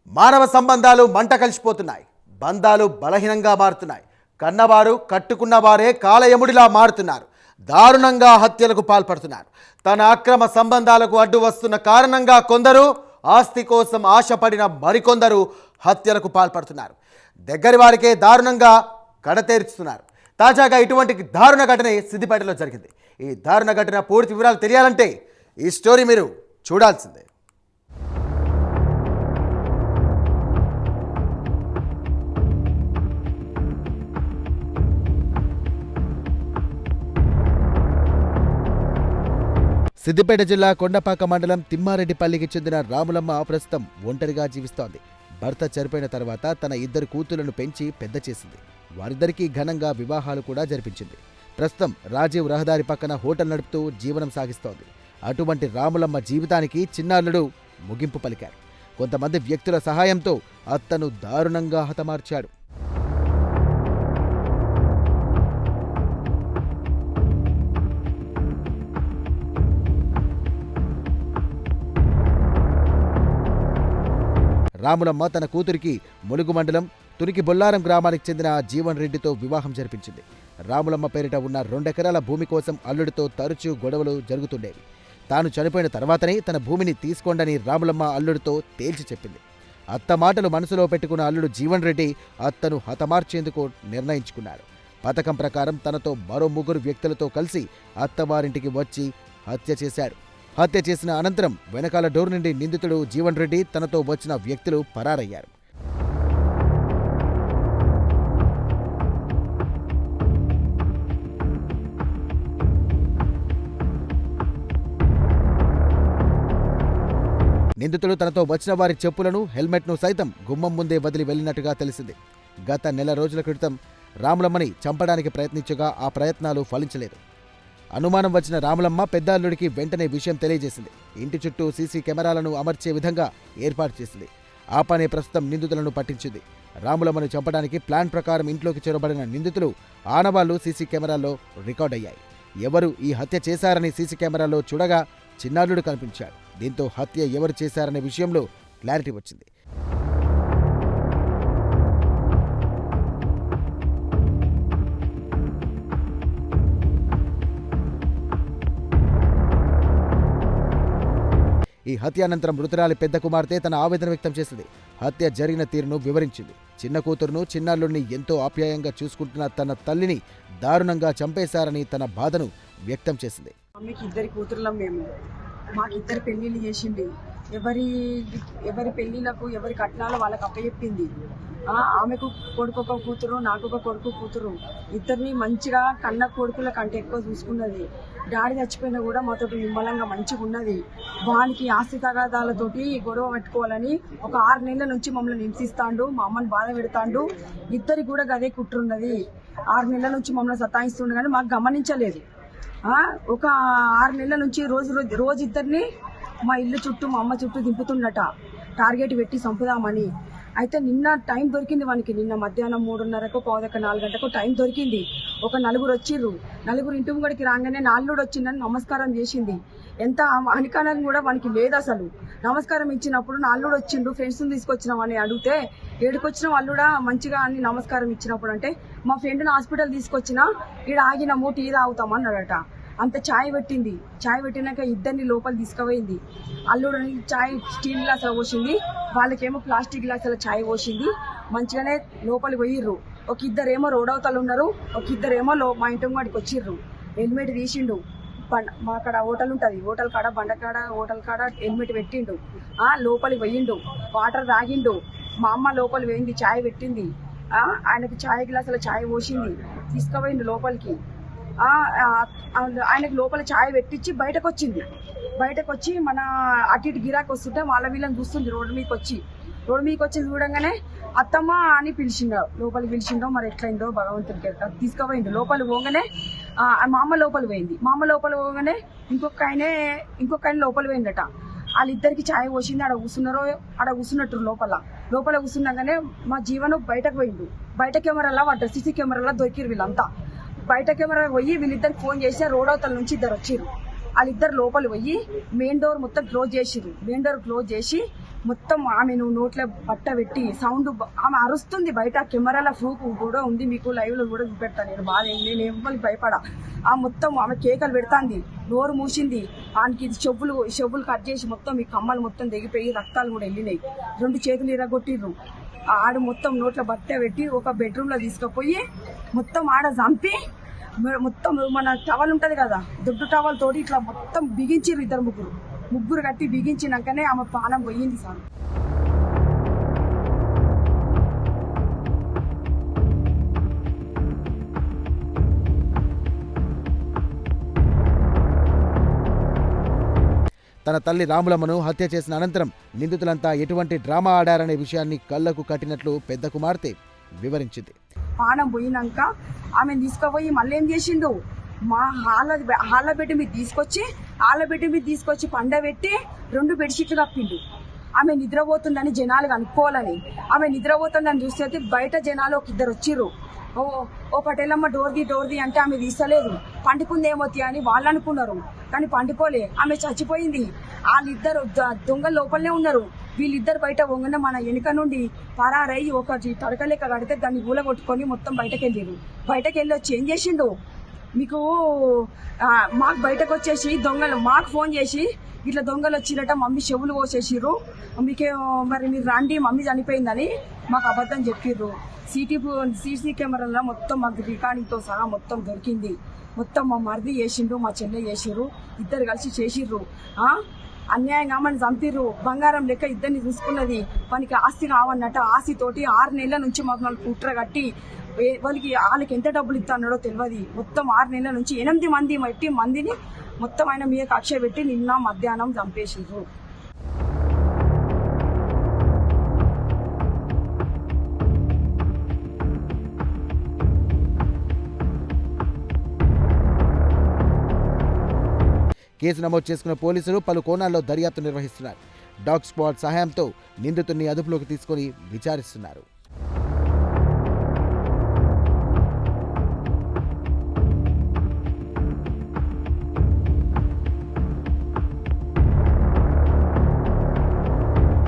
మానవ సంబంధాలు మంట కలిసిపోతున్నాయి. బంధాలు బలహీనంగా మారుతున్నాయి. కన్నవారు కట్టుకున్నవారే కాలయముడిలా మారుతున్నారు. దారుణంగా హత్యలకు పాల్పడుతున్నారు. తన అక్రమ సంబంధాలకు అడ్డు వస్తున్న కారణంగా కొందరు, ఆస్తి కోసం ఆశపడిన మరికొందరు హత్యలకు పాల్పడుతున్నారు. దగ్గరి వారికే దారుణంగా కడతేరుస్తున్నారు. తాజాగా ఇటువంటి దారుణ ఘటన సిద్దిపేటలో జరిగింది. ఈ దారుణ ఘటన పూర్తి వివరాలు తెలియాలంటే ఈ స్టోరీ మీరు చూడాల్సిందే. సిద్దిపేట జిల్లా కొండపాక మండలం తిమ్మారెడ్డిపల్లికి చెందిన రాములమ్మ ప్రస్తుతం ఒంటరిగా జీవిస్తోంది. భర్త చనిపోయిన తర్వాత తన ఇద్దరు కూతుళ్లను పెంచి పెద్ద చేసింది. వారిద్దరికీ ఘనంగా వివాహాలు కూడా జరిపించింది. ప్రస్తుతం రాజీవ్ రహదారి పక్కన హోటల్ నడుపుతూ జీవనం సాగిస్తోంది. అటువంటి రాములమ్మ జీవితానికి చిన్నారుడు ముగింపు పలికారు. కొంతమంది వ్యక్తుల సహాయంతో అత్తను దారుణంగా హతమార్చాడు. రాములమ్మ తన కూతురికి ములుగు మండలం తునికి బొల్లారం గ్రామానికి చెందిన జీవన్ రెడ్డితో వివాహం జరిపించింది. రాములమ్మ పేరిట ఉన్న 2 ఎకరాల భూమి కోసం అల్లుడితో తరచూ గొడవలు జరుగుతుండేవి. తాను చనిపోయిన తర్వాతనే తన భూమిని తీసుకోండని రాములమ్మ అల్లుడితో తేల్చి చెప్పింది. అత్త మాటలు మనసులో పెట్టుకున్న అల్లుడు జీవన్ రెడ్డి అత్తను హతమార్చేందుకు నిర్ణయించుకున్నాడు. పథకం ప్రకారం తనతో మరో 3 వ్యక్తులతో కలిసి అత్తవారింటికి వచ్చి హత్య చేశాడు. హత్య చేసిన అనంతరం వెనకాల డోర్ నుండి నిందితుడు జీవన్ రెడ్డి తనతో వచ్చిన వ్యక్తులు పరారయ్యారు. నిందితుడు తనతో వచ్చిన వారి చెప్పులను, హెల్మెట్ను సైతం గుమ్మం ముందే వదిలి వెళ్లినట్టుగా తెలిసింది. గత నెల రోజుల క్రితం రాములమ్మని చంపడానికి ప్రయత్నించగా ఆ ప్రయత్నాలు ఫలించలేదు. అనుమానం వచ్చిన రాములమ్మ పెద్ద అల్లుడికి వెంటనే విషయం తెలియజేసింది. ఇంటి చుట్టూ సీసీ కెమెరాలను అమర్చే విధంగా ఏర్పాటు చేసింది. ఆ పనే ప్రస్తుతం నిందితులను పట్టించింది. రాములమ్మను చంపడానికి ప్లాన్ ప్రకారం ఇంట్లోకి చొరబడిన నిందితులు ఆనవాళ్లు సీసీ కెమెరాల్లో రికార్డ్ అయ్యాయి. ఎవరు ఈ హత్య చేశారని సీసీ కెమెరాలో చూడగా చిన్నారుడు కనిపించాడు. దీంతో హత్య ఎవరు చేశారనే విషయంలో క్లారిటీ వచ్చింది. ఈ హత్య అనంతరం మృతురాలి పెద్ద కుమార్తె తన ఆవేదన వ్యక్తం చేసింది. హత్య జరిగిన తీరును వివరించింది. చిన్న కూతురును, చిన్నారుల్ని ఎంతో ఆప్యాయంగా చూసుకుంటున్న తన తల్లిని దారుణంగా చంపేశారని తన బాధను వ్యక్తం చేసింది. మమ్మీకి 2 కూతురులం మేము. మాకు 2 పెళ్లిళ్ళు చేసింది. ఎవరి పెళ్లిలకు ఎవరి కట్నాలు వాళ్ళకి అప్పచెప్పింది. ఆమెకు కొడుకు కూతురు, నాకు ఒక కొడుకు కూతురు. ఇద్దరిని మంచిగా కన్న కొడుకుల కంటే ఎక్కువ చూసుకున్నది. డాడీ చచ్చిపోయినా కూడా మాతో నిమ్మలంగా మంచిగా ఉన్నది. వానికి ఆస్తి తగాదాలతోటి గొడవ పెట్టుకోవాలని ఒక 6 నెలల నుంచి మమ్మల్ని హింసిస్తాండు, మా అమ్మని బాధ పెడతాండు. ఇద్దరికి కూడా గదే కుట్రున్నది. 6 నెలల నుంచి మమ్మల్ని సతాయిస్తుండు కానీ మాకు గమనించలేదు. ఒక 6 నెలల నుంచి రోజు ఇద్దరిని మా ఇల్లు చుట్టూ, మా అమ్మ చుట్టూ దింపుతుండట, టార్గెట్ పెట్టి చంపుదామని. అయితే నిన్న టైం దొరికింది వానికి. నిన్న మధ్యాహ్నం 3:30కు 4 గంటకు టైం దొరికింది. ఒక 4 వచ్చిర్రు. 4 ఇంటి ముంగడికి రాగానే నాల్లుడు వచ్చిందని నమస్కారం చేసింది. ఎంత అనికానం కూడా వానికి లేదు అసలు. నమస్కారం ఇచ్చినప్పుడు నాల్లుడు వచ్చిండు, ఫ్రెండ్స్ని తీసుకొచ్చినామని అడిగితే, ఏడుకొచ్చిన అల్లుడా మంచిగా అని నమస్కారం ఇచ్చినప్పుడు అంటే, మా ఫ్రెండ్ని హాస్పిటల్ తీసుకొచ్చినా ఈడ ఆగినాము, టీ తాగుతామన్నాడట. అంత ఛాయ్ పెట్టింది. ఛాయ్ పెట్టినాక ఇద్దరిని లోపల తీసుకుపోయింది. అల్లుడిని ఛాయ్ స్టీల్ గ్లాసులో పోసింది, వాళ్ళకేమో ప్లాస్టిక్ గ్లాసులో ఛాయ్ పోసింది. మంచిగానే లోపలికి పోయిర్రు. ఒక ఇద్దరేమో రోడవతలు ఉన్నారు, ఒక ఇద్దరేమో మా ఇంటి వాడికి వచ్చిర్రు. హెల్మెట్ తీసిండు. మా అక్కడ హోటల్ ఉంటుంది, హోటల్ కాడ బండకాడ హోటల్ కాడ హెల్మెట్ పెట్టిండు. లోపలికి పోయిండు, వాటర్ తాగిండు. మా అమ్మ లోపలి పోయింది, ఛాయ్ పెట్టింది. ఆయనకి ఛాయ్ గ్లాసులో ఛాయ్ పోసింది, తీసుకుపోయిండు లోపలికి. ఆయనకు లోపల ఛాయ్ పెట్టించి బయటకు వచ్చి మన అటు ఇటు గిరాకి వస్తుంటే వాళ్ళ వీళ్ళని చూస్తుంది. రోడ్డు మీదకి వచ్చి చూడంగానే అత్తమ్మ అని లోపలికి పిలిచిండో మరి ఎట్లయిందో భగవంతుడికి. తీసుకుపోయిండు. లోపలికి పోగానే మా అమ్మ లోపలి పోయింది. మా అమ్మ లోపలి పోగానే ఇంకొక ఆయన లోపలి పోయిందట. వాళ్ళిద్దరికి ఛాయ్ పోసింది. ఆడ కూర్చున్నట్టు లోపల కూర్చున్నాగానే మా జీవను బయటకు పోయిండు. బయట కెమెరాలో సీసీ కెమెరాలో దొరికిరు వీళ్ళంతా. బయట కెమెరా పోయి వీళ్ళిద్దరికి ఫోన్ చేసి రోడ్ అవతల నుంచి 2 వచ్చిర్రు. వాళ్ళిద్దరు లోపలి పోయి మెయిన్ డోర్ మొత్తం క్లోజ్ చేసిర్రు. మెయిన్ డోర్ క్లోజ్ చేసి మొత్తం ఆమెను నోట్ల పట్ట పెట్టి సౌండ్ ఆమె అరుస్తుంది బయట. కెమెరాల ప్రూఫ్ కూడా ఉంది, మీకు లైవ్ లో కూడా చూపెడతాను. నేను బాధ నేను ఎవరికి భయపడా. ఆ మొత్తం ఆమె కేకలు పెడతాంది, నోరు మూసింది. ఆయనకి చెవులు కట్ చేసి మొత్తం ఈ కమ్మలు మొత్తం తెగిపోయి రక్తాలు కూడా వెళ్ళినాయి. 2 చేతులు ఇరగొట్టిర్రు. ఆడ మొత్తం నోట్ల బట్ట పెట్టి ఒక బెడ్రూమ్ లో తీసుకుపోయి మొత్తం ఆడ చంపి మొత్తం మన టవల్ ఉంటది కదా, దొడ్డు టవల్ తోటి ఇట్లా మొత్తం బిగించిర్రు. ముగ్గురు కట్టి బిగించినాకనే ఆమె ప్రాణం పోయింది సార్. తన తల్లి రాములమ్మను హత్య చేసిన అనంతరం నిందితులంతా ఎటువంటి డ్రామా ఆడారనే విషయాన్ని కళ్లకు కట్టినట్లు పెద్ద కుమార్తె వివరించింది. ప్రాణం పోయినాక ఆమెను తీసుకుపోయి మళ్ళీ ఏం చేసిండు, మా హాల బెడ్ మీద తీసుకొచ్చి పండబెట్టి 2 బెడ్షీట్లు కప్పిండు. ఆమె నిద్రపోతుందని జనాలు కనుక్కోవాలని. ఆమె నిద్రపోతుందని చూస్తే బయట జనాలు ఒక 2 వచ్చిర్రు. ఓ పటేలమ్మ డోర్ది అంటే ఆమె తీసలేదు. పండుకుందేమో అని వాళ్ళు అనుకున్నారు, కానీ పండుకోలే. ఆమె చచ్చిపోయింది. వాళ్ళిద్దరు దొంగలు లోపలనే ఉన్నారు. వీళ్ళిద్దరు బయట వంగన మన వెనుక నుండి పరారై ఒకటి తడక లెక్క కడితే దాన్ని ఊల కొట్టుకొని మొత్తం బయటకు వెళ్ళి వచ్చి ఏం చేసిండు, మీకు మాకు బయటకు వచ్చేసి దొంగలు మాకు ఫోన్ చేసి ఇట్లా దొంగలు వచ్చిరట, మమ్మీ చెవులు కోసేసిర్రు, మీకే మరి మీరు రండి మమ్మీ చనిపోయిందని మాకు అబద్ధం చెప్పిర్రు. సీసీ కెమెరాలో మొత్తం మాకు రికార్డింగ్తో సహా మొత్తం దొరికింది. మొత్తం మా మరిది చేసిండ్రు, మా చెల్లె చేసిర్రు, ఇద్దరు కలిసి చేసిర్రు. అన్యాయంగా మన చంపిర్రు. బంగారం లెక్క ఇద్దరిని చూసుకున్నది. మనకి ఆస్తి కావన్నట్ట ఆస్తితోటి 6 నెలల నుంచి మాకు కుట్ర కట్టి వాళ్ళకి ఎంత డబ్బులు ఇస్తున్నాడో తెలియదు. మొత్తం 6 నెలల నుంచి 8 మందిని మొత్తం ఆయన మీద కక్ష పెట్టి నిన్న మధ్యాహ్నం చంపేసిండ్రు. కేసు నమోదు చేసుకున్న పోలీసులు పలు కోణాల్లో దర్యాప్తు నిర్వహిస్తున్నారు. డాగ్ స్క్వాడ్ సహాయంతో నిందితుడిని అదుపులోకి తీసుకొని విచారిస్తున్నారు.